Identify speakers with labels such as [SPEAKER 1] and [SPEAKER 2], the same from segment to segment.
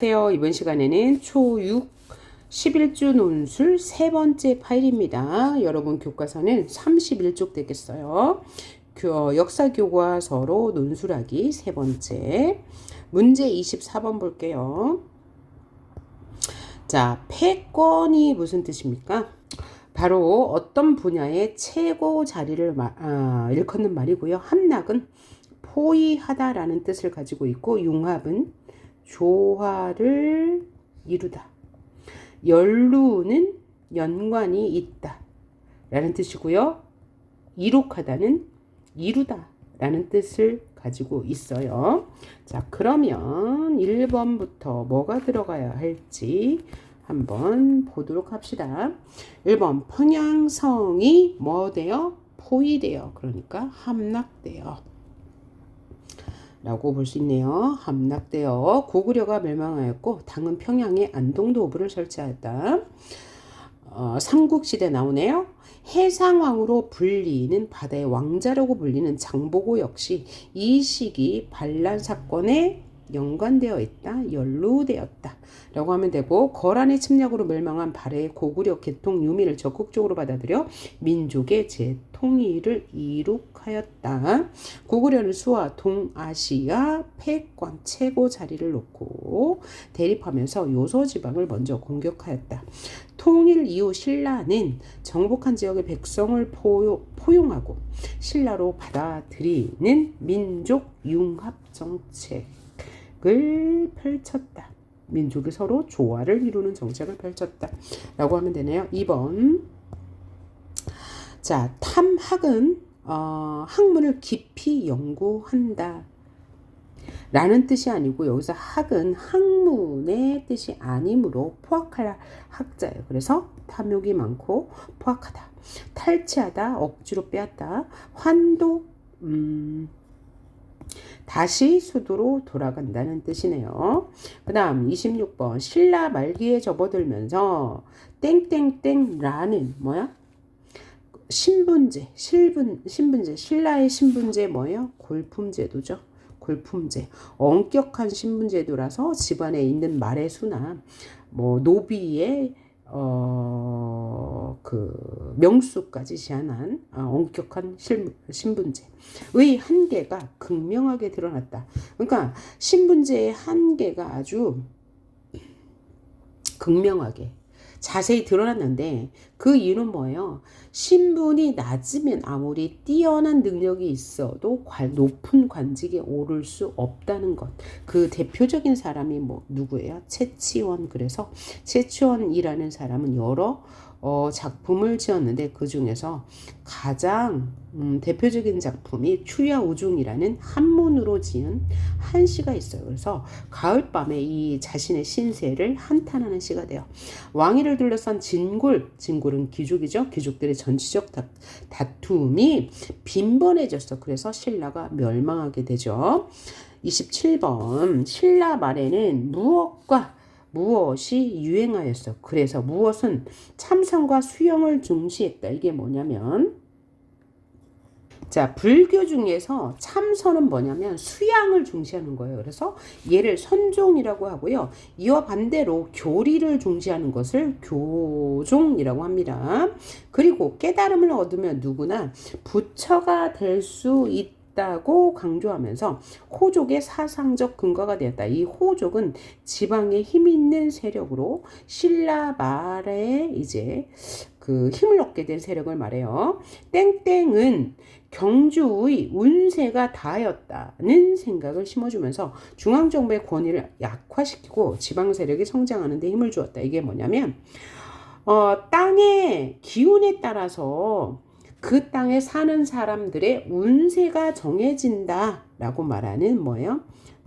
[SPEAKER 1] 이번 시간에는 초6 11주 논술 세 번째 파일입니다. 여러분 교과서는 31쪽 되겠어요. 역사 교과서로 논술하기 세 번째. 문제 24번 볼게요. 자, 패권이 무슨 뜻입니까? 바로 어떤 분야의 최고 자리를 일컫는 말이고요. 함락은 포위하다라는 뜻을 가지고 있고, 융합은 조화를 이루다. 연루는 연관이 있다 라는 뜻이고요. 이룩하다는 이루다 라는 뜻을 가지고 있어요. 자, 그러면 1번부터 뭐가 들어가야 할지 한번 보도록 합시다. 1번, 평양성이 뭐 돼요? 포위돼요. 그러니까 함락돼요 라고 볼 수 있네요. 함락되어 고구려가 멸망하였고 당은 평양에 안동도읍을 설치하였다. 삼국시대 나오네요. 해상왕으로 불리는 바다의 왕자라고 불리는 장보고 역시 이 시기 반란 사건에 연관되어 있다, 연루되었다 라고 하면 되고, 거란의 침략으로 멸망한 발해의 고구려 개통 유민을 적극적으로 받아들여 민족의 재통일을 이룩하였다. 고구려는 수와 동아시아 패권 최고 자리를 놓고 대립하면서 요소지방을 먼저 공격하였다. 통일 이후 신라는 정복한 지역의 백성을 포용하고 신라로 받아들이는 민족 융합 정책을 펼쳤다. 민족이 서로 조화를 이루는 정책을 펼쳤다 라고 하면 되네요. 2번. 자, 탐학은 학문을 깊이 연구한다 라는 뜻이 아니고, 여기서 학은 학문의 뜻이 아니므로 포악할 학자예요. 그래서 탐욕이 많고 포악하다. 탈취하다, 억지로 빼앗다. 환도, 다시 수도로 돌아간다는 뜻이네요. 그 다음 26번. 신라 말기에 접어들면서 땡땡땡라는 뭐야? 신분제, 신라의 신분제 뭐예요? 골품제도죠. 골품제. 엄격한 신분제도라서 집안에 있는 말의 수나 뭐 노비의 그 명수까지 제한한 엄격한 신분제의 한계가 극명하게 드러났다. 그러니까 신분제의 한계가 아주 극명하게 자세히 드러났는데, 그 이유는 뭐예요? 신분이 낮으면 아무리 뛰어난 능력이 있어도 높은 관직에 오를 수 없다는 것. 그 대표적인 사람이 누구예요? 최치원. 그래서 최치원이라는 사람은 여러 작품을 지었는데, 그 중에서 가장 대표적인 작품이 추야우중이라는 한문으로 지은 한 시가 있어요. 그래서 가을밤에 이 자신의 신세를 한탄하는 시가 돼요. 왕위를 둘러싼 진골은 귀족이죠. 귀족들의 전치적 다툼이 빈번해졌어. 그래서 신라가 멸망하게 되죠. 27번. 신라 말에는 무엇이 유행하였어. 그래서 무엇은 참선과 수영을 중시했다. 이게 뭐냐면, 자, 불교 중에서 참선은 뭐냐면 수양을 중시하는 거예요. 그래서 얘를 선종이라고 하고요. 이와 반대로 교리를 중시하는 것을 교종이라고 합니다. 그리고 깨달음을 얻으면 누구나 부처가 될 수 있다고 강조하면서 호족의 사상적 근거가 되었다. 이 호족은 지방에 힘 있는 세력으로 신라 말에 이제 그 힘을 얻게 된 세력을 말해요. 땡땡은 경주의 운세가 다하였다는 생각을 심어주면서 중앙정부의 권위를 약화시키고 지방 세력이 성장하는 데 힘을 주었다. 이게 뭐냐면 땅의 기운에 따라서 그 땅에 사는 사람들의 운세가 정해진다 라고 말하는 뭐예요?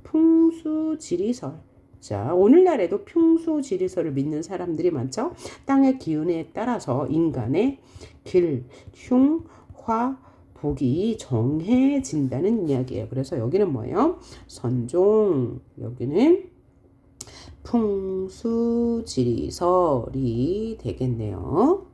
[SPEAKER 1] 풍수지리설. 자, 오늘날에도 풍수지리설을 믿는 사람들이 많죠. 땅의 기운에 따라서 인간의 길, 흉, 화, 복이 정해진다는 이야기예요. 그래서 여기는 뭐예요? 선종, 여기는 풍수지리설이 되겠네요.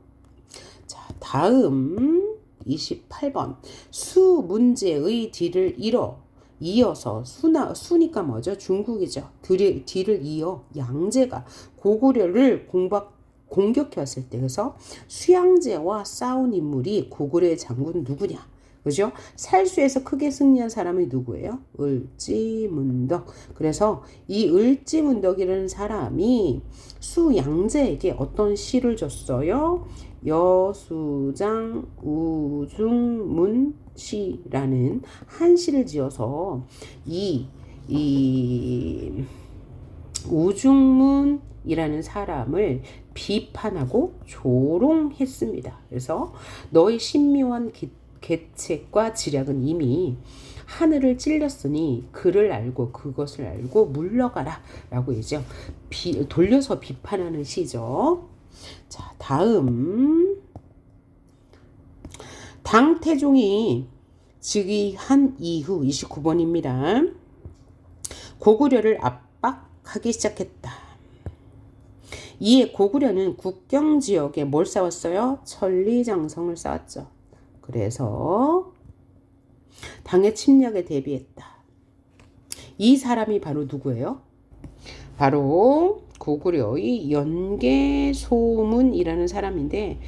[SPEAKER 1] 자, 다음 28번. 수 문제의 뒤를 잃어 이어서 수니까 뭐죠? 중국이죠. 뒤를 이어 양제가 고구려를 공격해왔을 때, 그래서 수양제와 싸운 인물이 고구려의 장군 누구냐? 그죠? 살수에서 크게 승리한 사람이 누구예요? 을지문덕. 그래서 이 을지문덕이라는 사람이 수양제에게 어떤 시를 줬어요? 여수장 우중문 시라는 한 시를 지어서 이 우중문이라는 사람을 비판하고 조롱했습니다. 그래서 너의 신묘한 계책과 지략은 이미 하늘을 찔렸으니 그것을 알고 물러가라 라고 이제 돌려서 비판하는 시죠. 자, 다음 당태종이 즉위한 이후 29번입니다. 고구려를 압박하기 시작했다. 이에 고구려는 국경 지역에 뭘 쌓았어요? 천리장성을 쌓았죠. 그래서 당의 침략에 대비했다. 이 사람이 바로 누구예요? 바로 고구려의 연개소문이라는 사람인데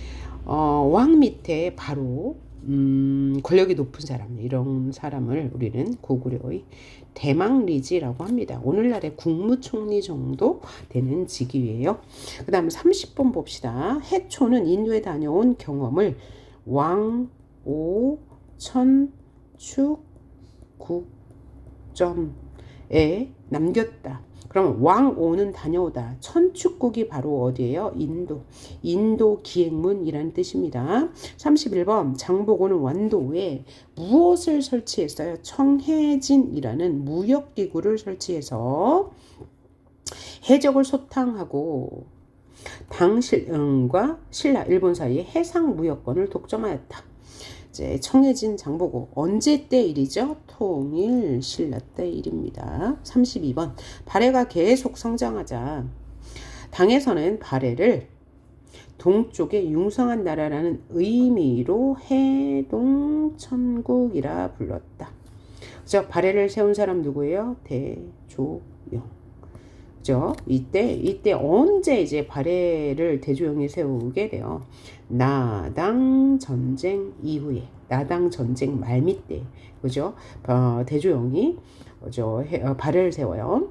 [SPEAKER 1] 왕 밑에 바로 권력이 높은 사람, 이런 사람을 우리는 고구려의 대망리지라고 합니다. 오늘날의 국무총리 정도 되는 직위예요. 그 다음 30번 봅시다. 해초는 인도에 다녀온 경험을 왕오천축국전에 남겼다. 그럼 왕오는 다녀오다. 천축국이 바로 어디예요? 인도 기행문이라는 뜻입니다. 31번 장보고는 완도에 무엇을 설치했어요? 청해진이라는 무역기구를 설치해서 해적을 소탕하고 당신과 신라 일본 사이의 해상 무역권을 독점하였다. 이제 청해진 장보고 언제 때 일이죠? 통일 신라 때 일입니다. 32번 발해가 계속 성장하자 당에서는 발해를 동쪽의 융성한 나라라는 의미로 해동천국이라 불렀다. 그죠? 발해를 세운 사람 누구예요? 대조영. 그죠? 이때 언제 이제 발해를 대조영이 세우게 돼요? 나당 전쟁 이후에, 나당 전쟁 말미때, 그죠? 대조영이 발해를 세워요.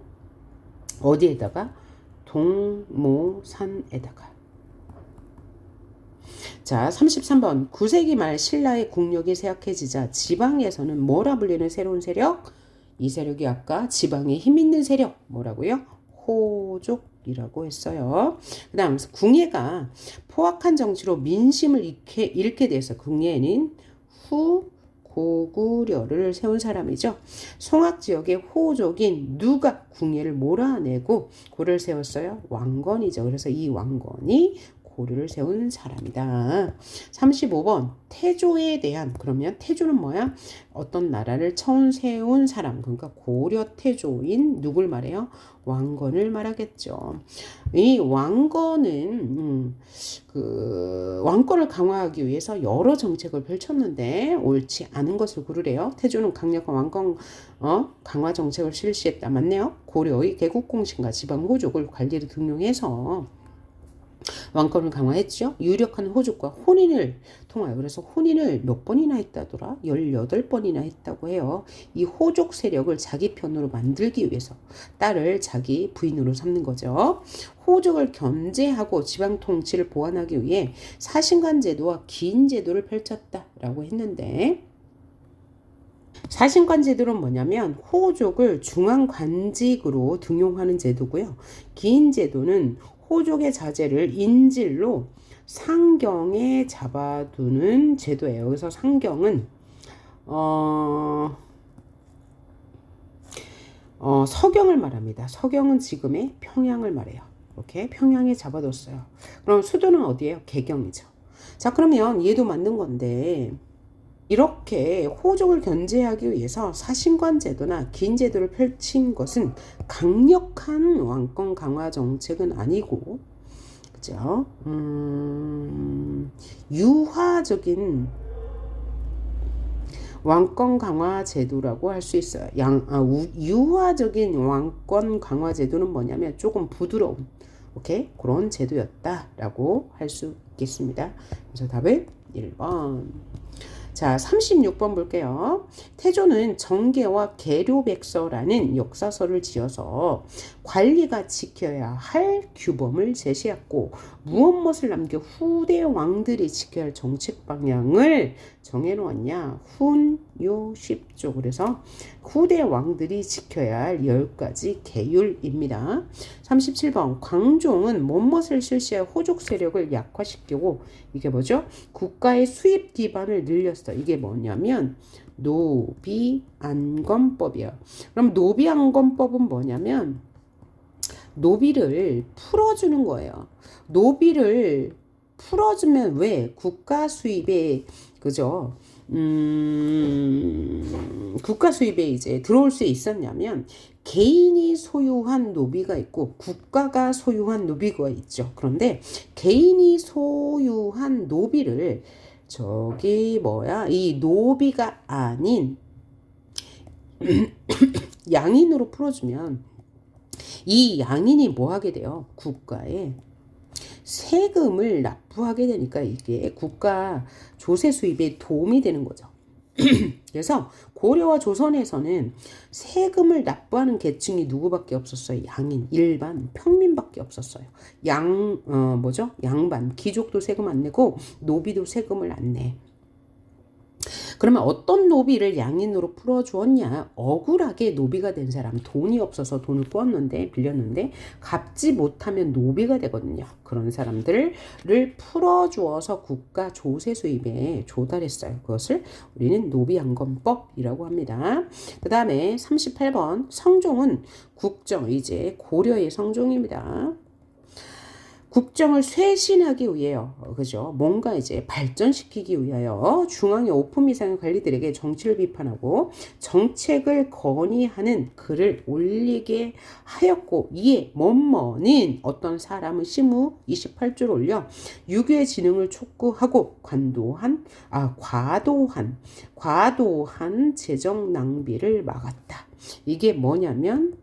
[SPEAKER 1] 어디에다가? 동모산에다가. 자, 33번. 9세기 말 신라의 국력이 쇠약해지자 지방에서는 뭐라 불리는 새로운 세력? 이 세력이 아까 지방에 힘 있는 세력, 뭐라고요? 호족이라고 했어요. 그 다음 궁예가 포악한 정치로 민심을 잃게 돼서 궁예는 후 고구려를 세운 사람이죠. 송악지역의 호족인 누가 궁예를 몰아내고 고를 세웠어요? 왕건이죠. 그래서 이 왕건이 고려를 세운 사람이다. 35번 태조에 대한, 그러면 태조는 뭐야? 어떤 나라를 처음 세운 사람, 그러니까 고려 태조인 누굴 말해요? 왕건을 말하겠죠. 이 왕건은 왕권을 강화하기 위해서 여러 정책을 펼쳤는데 옳지 않은 것을 고르래요. 태조는 강력한 왕권 강화 정책을 실시했다. 맞네요. 고려의 개국공신과 지방 호족을 관리를 등용해서 왕권을 강화했죠. 유력한 호족과 혼인을 통하여, 그래서 혼인을 몇 번이나 했다더라? 18번이나 했다고 해요. 이 호족 세력을 자기 편으로 만들기 위해서 딸을 자기 부인으로 삼는 거죠. 호족을 견제하고 지방 통치를 보완하기 위해 사신관 제도와 긴 제도를 펼쳤다라고 했는데, 사신관 제도는 뭐냐면 호족을 중앙관직으로 등용하는 제도고요. 긴 제도는 호족의 자제를 인질로 상경에 잡아두는 제도예요. 그래서 상경은 서경을 말합니다. 서경은 지금의 평양을 말해요. 이렇게 평양에 잡아뒀어요. 그럼 수도는 어디예요? 개경이죠. 자, 그러면 얘도 맞는 건데, 이렇게 호족을 견제하기 위해서 사신관 제도나 긴 제도를 펼친 것은 강력한 왕권 강화 정책은 아니고, 그죠? 유화적인 왕권 강화 제도라고 할 수 있어요. 유화적인 왕권 강화 제도는 뭐냐면 조금 부드러운 오케이? 그런 제도였다라고 할 수 있겠습니다. 그래서 답은 1번. 자, 36번 볼게요. 태조는 정계와 계료백서라는 역사서를 지어서 관리가 지켜야 할 규범을 제시했고 무엇을 남겨 후대 왕들이 지켜야 할 정책 방향을 정해놓았냐? 훈요십조. 그래서 후대 왕들이 지켜야 할 10가지 계율입니다. 37번 광종은 무엇을 실시해 호족 세력을 약화시키고 이게 뭐죠? 국가의 수입 기반을 늘렸어. 이게 뭐냐면 노비안건법이에요. 그럼 노비안건법은 뭐냐면 노비를 풀어주는 거예요. 노비를 풀어주면 왜 국가 수입에 그죠? 국가 수입에 이제 들어올 수 있었냐면 개인이 소유한 노비가 있고 국가가 소유한 노비가 있죠. 그런데 개인이 소유한 노비를 이 노비가 아닌 양인으로 풀어주면 이 양인이 뭐 하게 돼요? 국가에 세금을 납부하게 되니까 이게 국가 조세 수입에 도움이 되는 거죠. 그래서 고려와 조선에서는 세금을 납부하는 계층이 누구밖에 없었어요? 양인, 일반, 평민밖에 없었어요. 양반, 귀족도 세금 안 내고 노비도 세금을 안 내. 그러면 어떤 노비를 양인으로 풀어주었냐? 억울하게 노비가 된 사람, 돈이 없어서 돈을 빌렸는데 갚지 못하면 노비가 되거든요. 그런 사람들을 풀어주어서 국가 조세 수입에 조달했어요. 그것을 우리는 노비양건법이라고 합니다. 그 다음에 38번 성종은 국정, 이제 고려의 성종입니다. 국정을 쇄신하기 위해요. 그죠? 뭔가 이제 발전시키기 위하여 중앙의 5품 이상의 관리들에게 정치를 비판하고 정책을 건의하는 글을 올리게 하였고 이에 뭐뭐는 어떤 사람은 시무 28조를 올려 유교의 진흥을 촉구하고 과도한 재정 낭비를 막았다. 이게 뭐냐면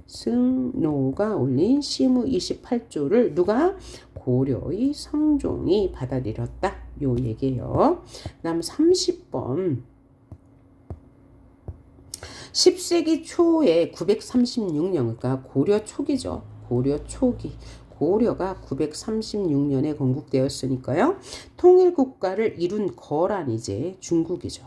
[SPEAKER 1] 승노가 올린 시무 28조를 누가? 고려의 성종이 받아들였다. 요 얘기예요. 그 다음 30번 10세기 초에 936년 그러니까 고려 초기죠. 고려 초기. 고려가 936년에 건국되었으니까요. 통일국가를 이룬 거란이 이제 중국이죠.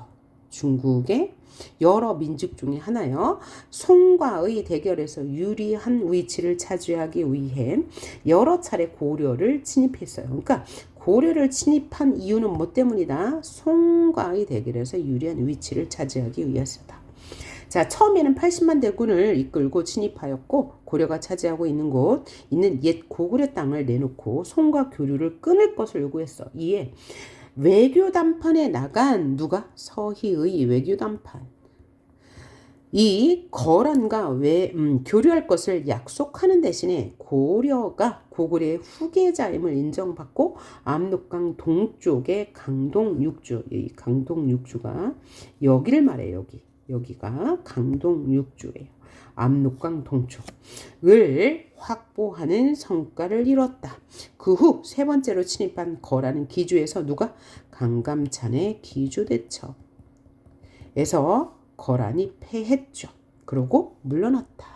[SPEAKER 1] 중국의 여러 민족 중에 하나요. 송과의 대결에서 유리한 위치를 차지하기 위해 여러 차례 고려를 침입했어요. 그러니까 고려를 침입한 이유는 뭐 때문이다? 송과의 대결에서 유리한 위치를 차지하기 위해서다. 자, 처음에는 80만 대군을 이끌고 침입하였고 고려가 차지하고 있는 옛 고구려 땅을 내놓고 송과 교류를 끊을 것을 요구했어. 이에 외교 담판에 나간 누가? 서희의 외교 담판. 이 거란과 교류할 것을 약속하는 대신에 고려가 고구려의 후계자임을 인정받고 압록강 동쪽의 강동 6주, 이 강동 6주가 여기를 말해요. 여기가 강동 6주예요. 압록강 동쪽을 확보하는 성과를 이뤘다. 그 후 세 번째로 침입한 거란은 기주에서 누가? 강감찬의 기주대첩에서 거란이 패했죠. 그러고 물러났다.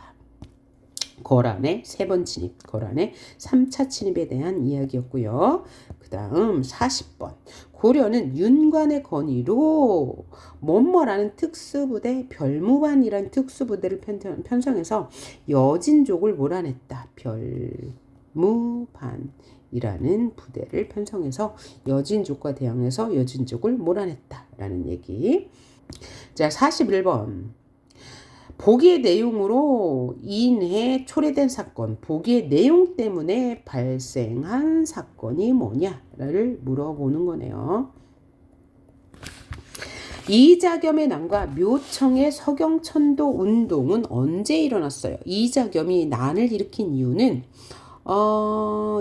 [SPEAKER 1] 거란의 세 번 침입, 거란의 3차 침입에 대한 이야기였고요. 그 다음 40번. 고려는 윤관의 건의로 뭐뭐라는 특수부대, 별무반이라는 특수부대를 편성해서 여진족을 몰아냈다. 별무반이라는 부대를 편성해서 여진족과 대항해서 여진족을 몰아냈다라는 얘기. 자, 41번. 보기의 내용으로 인해 초래된 사건, 보기의 내용 때문에 발생한 사건이 뭐냐를 물어보는 거네요. 이자겸의 난과 묘청의 서경천도 운동은 언제 일어났어요? 이자겸이 난을 일으킨 이유는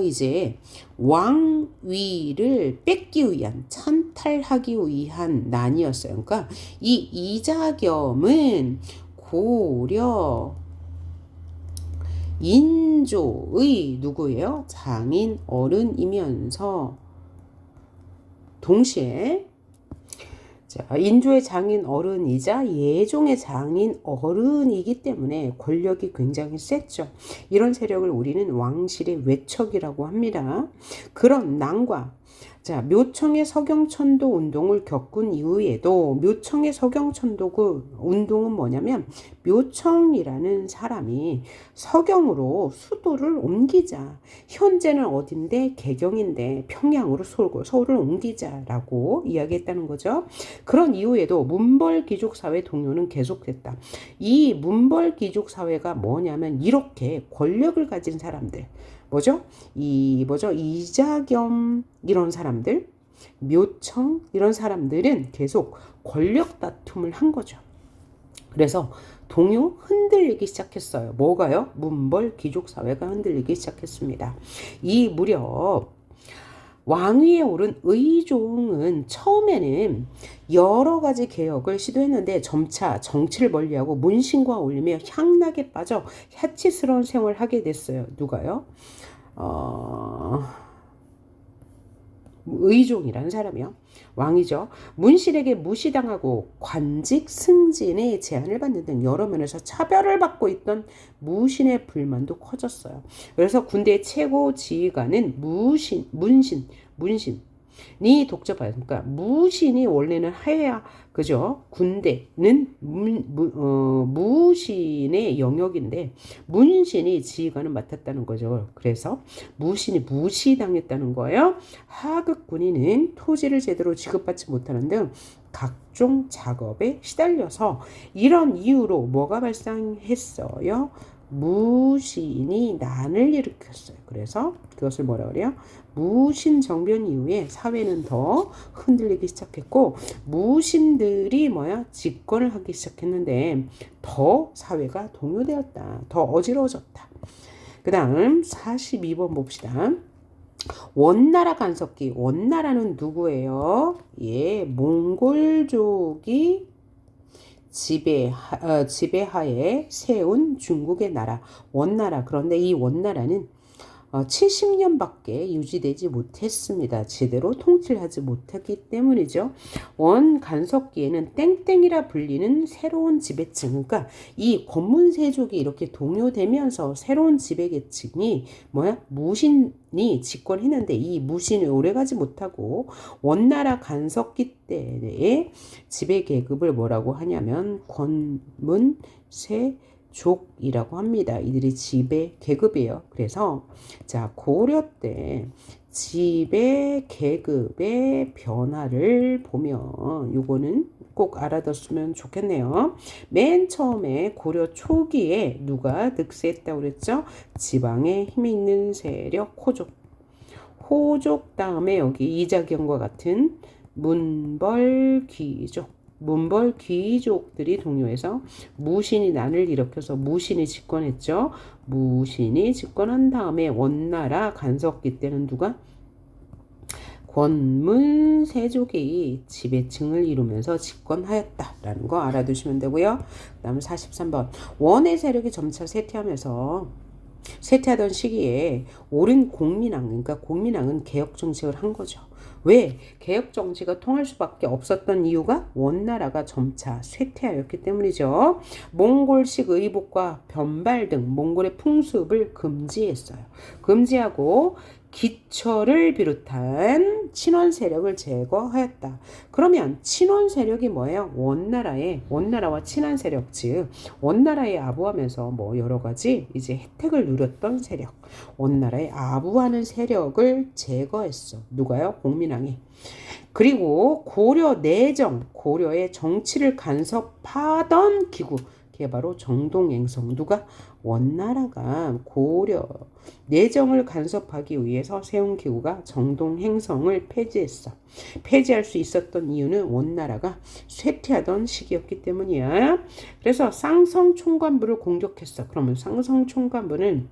[SPEAKER 1] 이제 왕위를 뺏기 위한, 찬탈하기 위한 난이었어요. 그러니까 이 이자겸은 고려 인조의 누구예요? 장인 어른이면서 동시에 인조의 장인 어른이자 예종의 장인 어른이기 때문에 권력이 굉장히 셌죠. 이런 세력을 우리는 왕실의 외척이라고 합니다. 그런 난과 묘청의 서경천도 운동을 겪은 이후에도 묘청의 서경천도 그 운동은 뭐냐면 묘청이라는 사람이 서경으로 수도를 옮기자. 현재는 어딘데? 개경인데 평양으로 서울을 옮기자라고 이야기했다는 거죠. 그런 이후에도 문벌귀족사회 동요는 계속됐다. 이 문벌귀족사회가 뭐냐면 이렇게 권력을 가진 사람들, 이자겸 이런 사람들, 묘청 이런 사람들은 계속 권력 다툼을 한 거죠. 그래서 동요 흔들리기 시작했어요. 뭐가요? 문벌 귀족 사회가 흔들리기 시작했습니다. 이 무렵 왕위에 오른 의종은 처음에는 여러 가지 개혁을 시도했는데 점차 정치를 멀리하고 문신과 어울리며 향락에 빠져 사치스러운 생활을 하게 됐어요. 누가요? 의종이라는 사람이요. 왕이죠. 문신에게 무시당하고 관직 승진의 제한을 받는 등 여러 면에서 차별을 받고 있던 무신의 불만도 커졌어요. 그래서 군대의 최고 지휘관은 문신이 독점하니까 무신이 원래는 해야 그죠? 군대는 무신의 영역인데 문신이 지휘관을 맡았다는 거죠. 그래서 무신이 무시당했다는 거예요. 하급 군인은 토지를 제대로 지급받지 못하는 등 각종 작업에 시달려서 이런 이유로 뭐가 발생했어요? 무신이 난을 일으켰어요. 그래서 그것을 뭐라 그래요? 무신정변 이후에 사회는 더 흔들리기 시작했고 무신들이 집권을 하기 시작했는데 더 사회가 동요되었다. 더 어지러워졌다. 그 다음 42번 봅시다. 원나라 간섭기. 원나라는 누구예요? 몽골족이 지배하에 세운 중국의 나라 원나라. 그런데 이 원나라는 70년밖에 유지되지 못했습니다. 제대로 통치를 하지 못했기 때문이죠. 원간섭기에는 땡땡이라 불리는 새로운 지배층, 그러니까 이 권문세족이 이렇게 동요되면서 새로운 지배계층이 무신이 집권했는데 이 무신이 오래가지 못하고 원나라 간섭기 때의 지배계급을 뭐라고 하냐면 권문세 족이라고 합니다. 이들이 지배 계급이에요. 그래서 고려 때 지배 계급의 변화를 보면 요거는 꼭 알아뒀으면 좋겠네요. 맨 처음에 고려 초기에 누가 득세했다고 그랬죠? 지방에 힘 있는 세력 호족 다음에 여기 이자겸과 같은 문벌귀족들이 동요해서 무신이 난을 일으켜서 무신이 집권했죠. 무신이 집권한 다음에 원나라 간섭기 때는 누가? 권문세족이 지배층을 이루면서 집권하였다라는 거 알아두시면 되고요. 그 다음 43번. 원의 세력이 점차 쇠퇴하던 시기에 옳은 공민왕, 그러니까 공민왕은 개혁 정책을 한 거죠. 왜? 개혁 정치가 통할 수밖에 없었던 이유가 원나라가 점차 쇠퇴하였기 때문이죠. 몽골식 의복과 변발 등 몽골의 풍습을 금지했어요. 금지하고 기철을 비롯한 친원 세력을 제거하였다. 그러면 친원 세력이 뭐예요? 원나라와 친한 세력, 즉 원나라에 아부하면서 여러 가지 이제 혜택을 누렸던 세력, 원나라에 아부하는 세력을 제거했어. 누가요? 공민왕이. 그리고 고려 내정, 고려의 정치를 간섭하던 기구, 그게 바로 정동행성. 누가? 원나라가 고려 내정을 간섭하기 위해서 세운 기구가 정동행성을 폐지했어. 폐지할 수 있었던 이유는 원나라가 쇠퇴하던 시기였기 때문이야. 그래서 쌍성 총관부를 공격했어. 그러면 쌍성 총관부는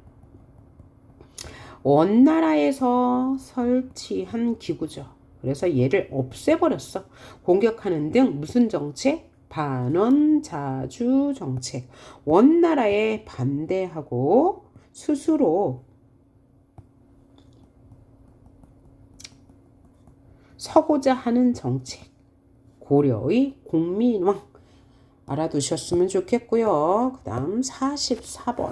[SPEAKER 1] 원나라에서 설치한 기구죠. 그래서 얘를 없애버렸어. 공격하는 등 무슨 정책? 반원자주 정책. 원나라에 반대하고 스스로 서고자 하는 정책. 고려의 공민왕. 알아두셨으면 좋겠고요. 그 다음 44번.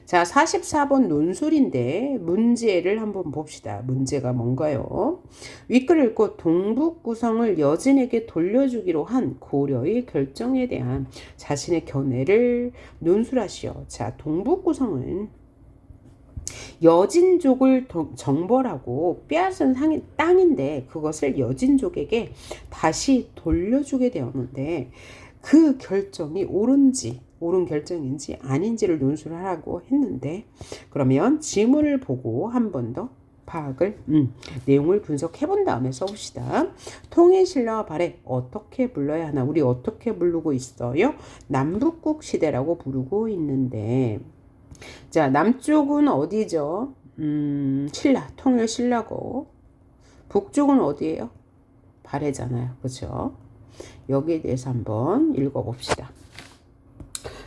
[SPEAKER 1] 자, 44번 논술인데 문제를 한번 봅시다. 문제가 뭔가요? 윗글 읽고 동북 구성을 여진에게 돌려주기로 한 고려의 결정에 대한 자신의 견해를 논술하시오. 자, 동북 구성은 여진족을 정벌하고 빼앗은 땅인데 그것을 여진족에게 다시 돌려주게 되었는데 그 결정이 옳은 결정인지 아닌지를 논술하라고 했는데 그러면 지문을 보고 한 번 더 파악을 내용을 분석해 본 다음에 써봅시다. 통일신라와 발해 어떻게 불러야 하나? 우리 어떻게 부르고 있어요? 남북국 시대라고 부르고 있는데 자, 남쪽은 어디죠? 신라, 통일신라고. 북쪽은 어디예요? 발해잖아요. 그렇죠? 여기에 대해서 한번 읽어봅시다.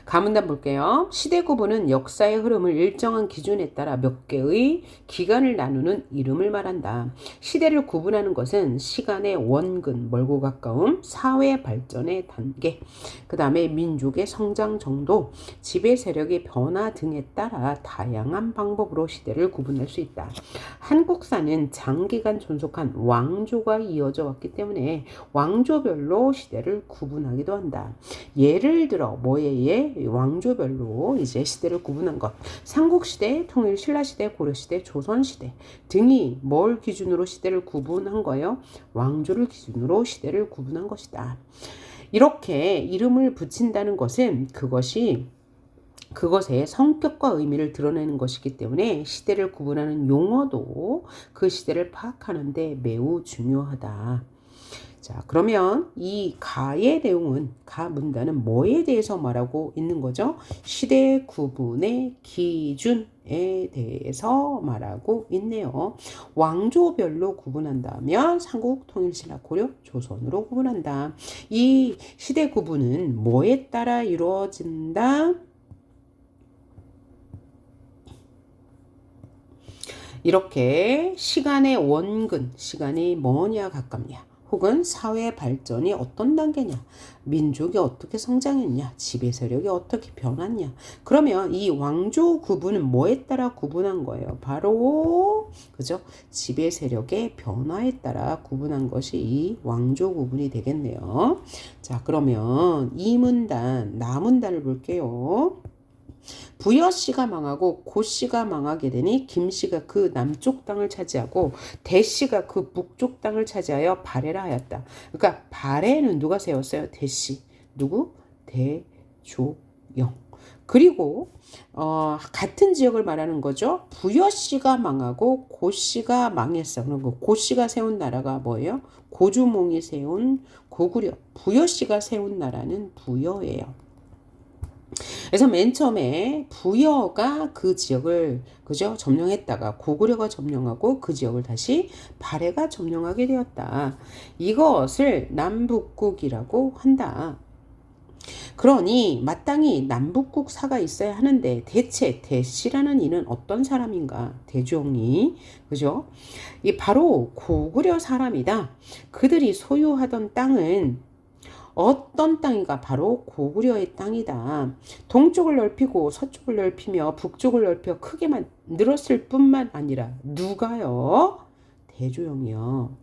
[SPEAKER 1] 가문단 볼게요. 시대 구분은 역사의 흐름을 일정한 기준에 따라 몇 개의 기간을 나누는 이름을 말한다. 시대를 구분하는 것은 시간의 원근, 멀고 가까움, 사회 발전의 단계, 그 다음에 민족의 성장 정도, 지배 세력의 변화 등에 따라 다양한 방법으로 시대를 구분할 수 있다. 한국사는 장기간 존속한 왕조가 이어져 왔기 때문에 왕조별로 시대를 구분하기도 한다. 예를 들어 뭐에 왕조별로 이제 시대를 구분한 것. 삼국시대, 통일신라시대, 고려시대, 조선시대 등이 뭘 기준으로 시대를 구분한 거예요? 왕조를 기준으로 시대를 구분한 것이다. 이렇게 이름을 붙인다는 것은 그것의 성격과 의미를 드러내는 것이기 때문에 시대를 구분하는 용어도 그 시대를 파악하는 데 매우 중요하다. 자, 그러면 이 가의 내용은, 가 문단은 뭐에 대해서 말하고 있는 거죠? 시대 구분의 기준에 대해서 말하고 있네요. 왕조별로 구분한다면 삼국, 통일신라, 고려, 조선으로 구분한다. 이 시대 구분은 뭐에 따라 이루어진다? 이렇게 시간의 원근, 시간이 뭐냐 가깝냐, 혹은 사회 발전이 어떤 단계냐, 민족이 어떻게 성장했냐, 지배 세력이 어떻게 변했냐. 그러면 이 왕조 구분은 뭐에 따라 구분한 거예요? 바로 그죠? 지배 세력의 변화에 따라 구분한 것이 이 왕조 구분이 되겠네요. 자, 그러면 이 문단, 나문단을 볼게요. 부여씨가 망하고 고씨가 망하게 되니 김씨가 그 남쪽 땅을 차지하고 대씨가 그 북쪽 땅을 차지하여 발해라 하였다. 그러니까 발해는 누가 세웠어요? 대씨. 누구? 대조영. 그리고 같은 지역을 말하는 거죠. 부여씨가 망하고 고씨가 망했어. 그럼 고씨가 세운 나라가 뭐예요? 고주몽이 세운 고구려. 부여씨가 세운 나라는 부여예요. 그래서 맨 처음에 부여가 그 지역을 그죠? 점령했다가 고구려가 점령하고 그 지역을 다시 발해가 점령하게 되었다. 이것을 남북국이라고 한다. 그러니 마땅히 남북국사가 있어야 하는데 대체 대씨라는 이는 어떤 사람인가? 대종이 그죠? 이 바로 고구려 사람이다. 그들이 소유하던 땅은 어떤 땅인가? 바로 고구려의 땅이다. 동쪽을 넓히고 서쪽을 넓히며 북쪽을 넓혀 크게 늘었을 뿐만 아니라 누가요? 대조영이요.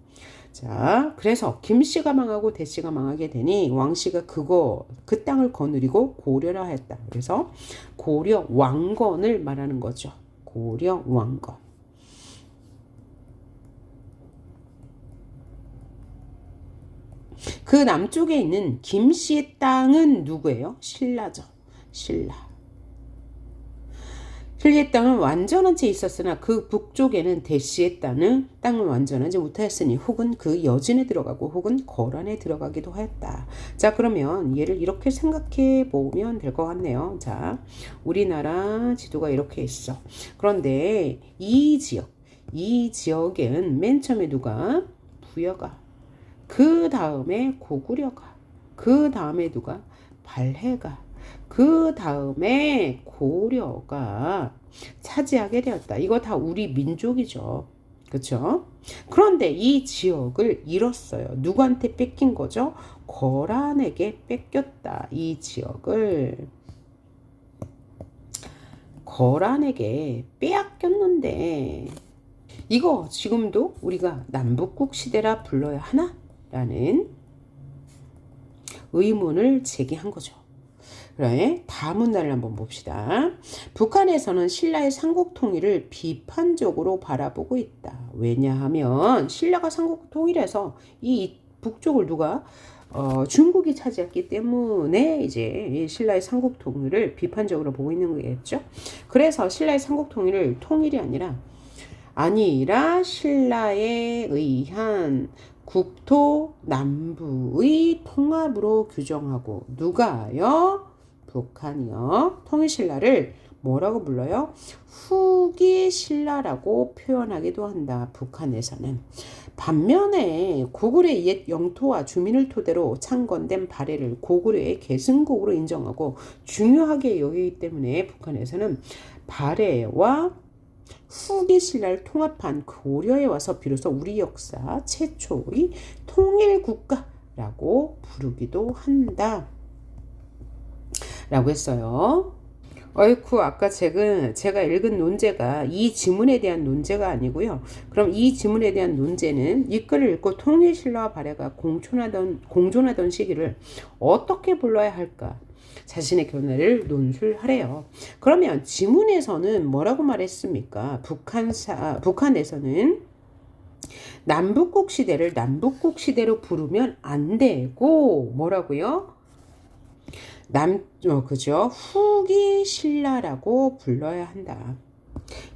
[SPEAKER 1] 자, 그래서 김씨가 망하고 대씨가 망하게 되니 왕씨가 그 땅을 거느리고 고려라 했다. 그래서 고려 왕건을 말하는 거죠. 고려 왕건. 그 남쪽에 있는 김씨의 땅은 누구예요? 신라죠. 신라. 필리의 땅은 완전한 채 있었으나 그 북쪽에는 대시의 땅은 완전하지 못하였으니 혹은 그 여진에 들어가고 혹은 거란에 들어가기도 하였다. 자, 그러면 얘를 이렇게 생각해 보면 될 것 같네요. 자, 우리나라 지도가 이렇게 있어. 그런데 이 지역엔 맨 처음에 누가? 부여가. 그 다음에 고구려가. 그 다음에 누가? 발해가. 그 다음에 고려가 차지하게 되었다. 이거 다 우리 민족이죠. 그렇죠? 그런데 이 지역을 잃었어요. 누구한테 뺏긴 거죠? 거란에게 뺏겼다. 이 지역을 거란에게 빼앗겼는데 이거 지금도 우리가 남북국 시대라 불러야 하나? 라는 의문을 제기한 거죠. 그래, 다음 문단을 한번 봅시다. 북한에서는 신라의 삼국 통일을 비판적으로 바라보고 있다. 왜냐하면 신라가 삼국 통일해서 이 북쪽을 누가 중국이 차지했기 때문에 이제 신라의 삼국 통일을 비판적으로 보고 있는 거겠죠. 그래서 신라의 삼국 통일을 통일이 아니라 신라에 의한 국토 남부의 통합으로 규정하고 누가요? 북한이요. 통일신라를 뭐라고 불러요? 후기신라라고 표현하기도 한다. 북한에서는. 반면에 고구려의 옛 영토와 주민을 토대로 창건된 발해를 고구려의 계승국으로 인정하고 중요하게 여기기 때문에 북한에서는 발해와 후기신라를 통합한 고려에 와서 비로소 우리 역사 최초의 통일국가라고 부르기도 한다. 라고 했어요. 어이쿠, 아까 제가 읽은 논제가 이 지문에 대한 논제가 아니고요. 그럼 이 지문에 대한 논제는 이 글을 읽고 통일신라와 발해가 공존하던 시기를 어떻게 불러야 할까? 자신의 견해를 논술하래요. 그러면 지문에서는 뭐라고 말했습니까? 북한에서는 남북국 시대를 남북국 시대로 부르면 안 되고 뭐라고요? 그죠? 후기 신라라고 불러야 한다.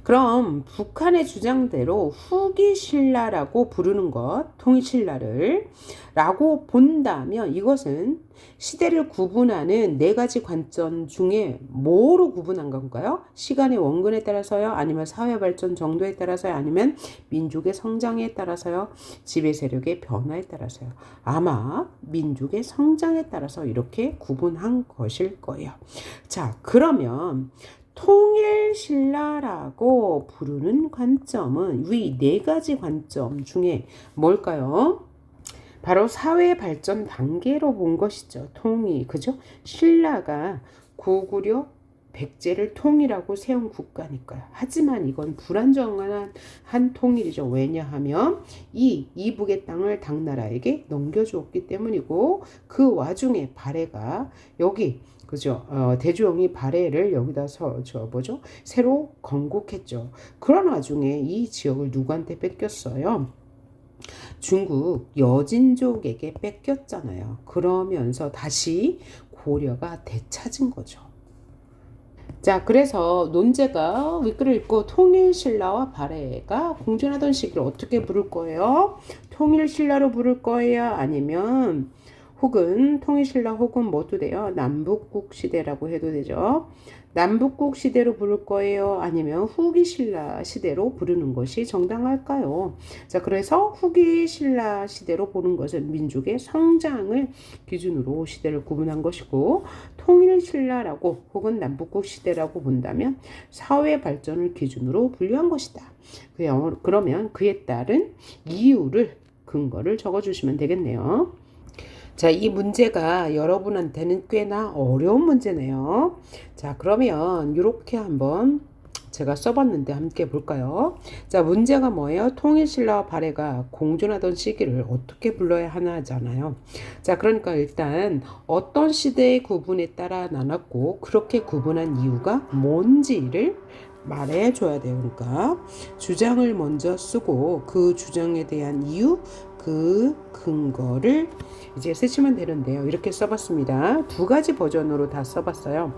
[SPEAKER 1] 그럼 북한의 주장대로 후기 신라라고 부르는 것, 통일신라를 라고 본다면 이것은 시대를 구분하는 네 가지 관점 중에 뭐로 구분한 건가요? 시간의 원근에 따라서요? 아니면 사회 발전 정도에 따라서요? 아니면 민족의 성장에 따라서요? 지배 세력의 변화에 따라서요? 아마 민족의 성장에 따라서 이렇게 구분한 것일 거예요. 자, 그러면 통일신라라고 부르는 관점은 위 네 가지 관점 중에 뭘까요? 바로 사회 발전 단계로 본 것이죠. 그죠? 신라가 고구려 백제를 통일하고 세운 국가니까요. 하지만 이건 불안정한 통일이죠. 왜냐하면 이 이북의 땅을 당나라에게 넘겨주었기 때문이고 그 와중에 발해가 여기 그죠? 대주영이 발해를 여기다 새로 건국했죠. 그런 와중에 이 지역을 누구한테 뺏겼어요? 중국 여진족에게 뺏겼잖아요. 그러면서 다시 고려가 되찾은 거죠. 자, 그래서 논제가 윗글을 읽고 통일신라와 발해가 공존하던 시기를 어떻게 부를 거예요? 통일신라로 부를 거예요? 아니면 혹은 통일신라 혹은 뭐도 돼요? 남북국 시대라고 해도 되죠. 남북국 시대로 부를 거예요? 아니면 후기신라 시대로 부르는 것이 정당할까요? 자, 그래서 후기신라 시대로 보는 것은 민족의 성장을 기준으로 시대를 구분한 것이고 통일신라라고 혹은 남북국 시대라고 본다면 사회 발전을 기준으로 분류한 것이다. 그러면 그에 따른 이유를 근거를 적어주시면 되겠네요. 자, 이 문제가 여러분한테는 꽤나 어려운 문제네요. 자, 그러면 이렇게 한번 제가 써봤는데 함께 볼까요? 자, 문제가 뭐예요? 통일신라와 발해가 공존하던 시기를 어떻게 불러야 하나잖아요. 자, 그러니까 일단 어떤 시대의 구분에 따라 나눴고 그렇게 구분한 이유가 뭔지를 말해줘야 돼요. 그러니까 주장을 먼저 쓰고 그 주장에 대한 이유, 그 근거를 이제 쓰시면 되는데요. 이렇게 써봤습니다. 두 가지 버전으로 다 써봤어요.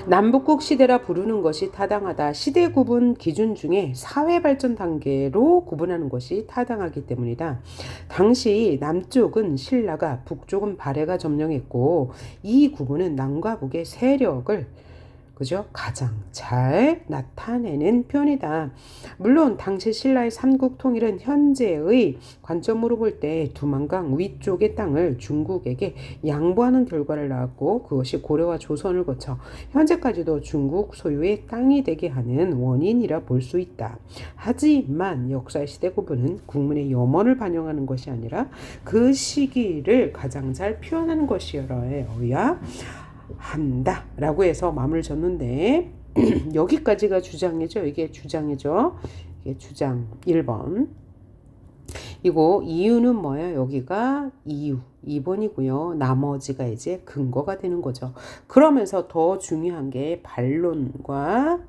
[SPEAKER 1] 남북국 시대라 부르는 것이 타당하다. 시대 구분 기준 중에 사회 발전 단계로 구분하는 것이 타당하기 때문이다. 당시 남쪽은 신라가, 북쪽은 발해가 점령했고 이 구분은 남과 북의 세력을 그죠? 가장 잘 나타내는 표현이다. 물론 당시 신라의 삼국 통일은 현재의 관점으로 볼 때 두만강 위쪽의 땅을 중국에게 양보하는 결과를 낳았고 그것이 고려와 조선을 거쳐 현재까지도 중국 소유의 땅이 되게 하는 원인이라 볼 수 있다. 하지만 역사의 시대 구분은 국민의 염원을 반영하는 것이 아니라 그 시기를 가장 잘 표현하는 것이어야 한다 라고 해서 마무리를 졌는데 여기까지가 주장이죠. 이게 주장이죠. 이게 주장 1번 이거 이유는 뭐예요? 여기가 이유 2번이고요. 나머지가 이제 근거가 되는 거죠. 그러면서 더 중요한 게 반론과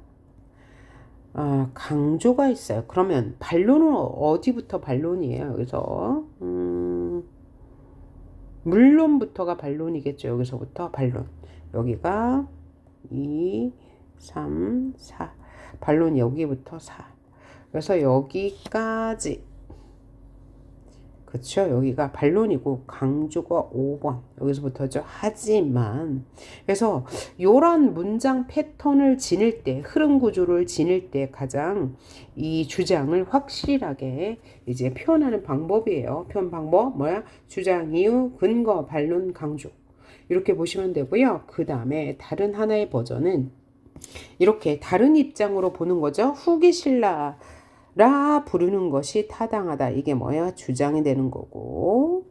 [SPEAKER 1] 강조가 있어요. 그러면 반론은 어디부터 반론이에요? 그래서 물론부터가 반론이겠죠. 여기서부터 반론. 여기가 2, 3, 4. 반론 여기부터 4. 그래서 여기까지. 그쵸? 여기가 반론이고 강조가 5번. 여기서부터죠. 하지만. 그래서 이런 문장 패턴을 지닐 때, 흐름 구조를 지닐 때 가장 이 주장을 확실하게 이제 표현하는 방법이에요. 표현 방법 뭐야? 주장, 이유, 근거, 반론, 강조. 이렇게 보시면 되고요. 그 다음에 다른 하나의 버전은 이렇게 다른 입장으로 보는 거죠. 후기 신라라 부르는 것이 타당하다. 이게 뭐야? 주장이 되는 거고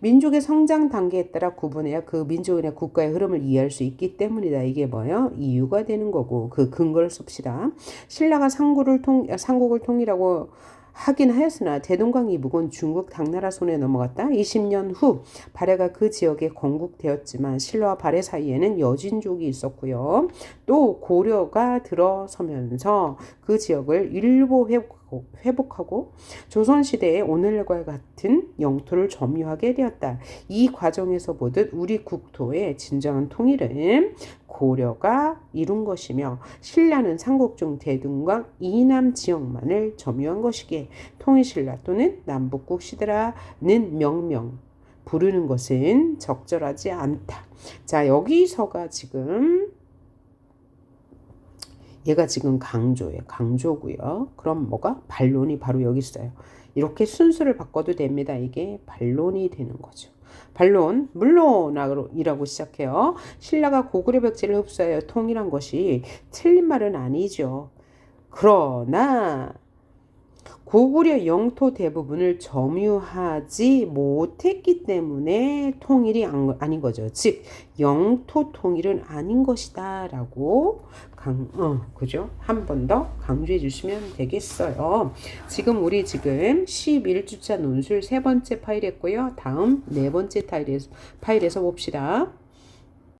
[SPEAKER 1] 민족의 성장 단계에 따라 구분해야 그 민족이나 국가의 흐름을 이해할 수 있기 때문이다. 이게 뭐예요? 이유가 되는 거고 그 근거를 씁시다. 신라가 상국을 통일하고 하긴 하였으나 대동강 이북은 중국 당나라 손에 넘어갔다. 20년 후 발해가 그 지역에 건국되었지만 신라와 발해 사이에는 여진족이 있었고요. 또 고려가 들어서면서 그 지역을 일부 회복하고 조선시대에 오늘과 같은 영토를 점유하게 되었다. 이 과정에서 보듯 우리 국토의 진정한 통일은 고려가 이룬 것이며 신라는 삼국중 대동강 이남 지역만을 점유한 것이기에 통일신라 또는 남북국 시대라는 명명 부르는 것은 적절하지 않다. 자, 여기서가 지금 얘가 지금 강조예요. 강조고요. 그럼 뭐가? 반론이 바로 여기 있어요. 이렇게 순서를 바꿔도 됩니다. 이게 반론이 되는 거죠. 반론, 물론이라고 시작해요. 신라가 고구려 백제를 흡수하여 통일한 것이 틀린 말은 아니죠. 그러나 고구려 영토 대부분을 점유하지 못했기 때문에 통일이 아닌 거죠. 즉 영토 통일은 아닌 것이다 라고 그죠? 한 번 더 강조해 주시면 되겠어요. 지금 우리 11주차 논술 3번째 파일 했고요. 다음 4번째 파일에서 봅시다.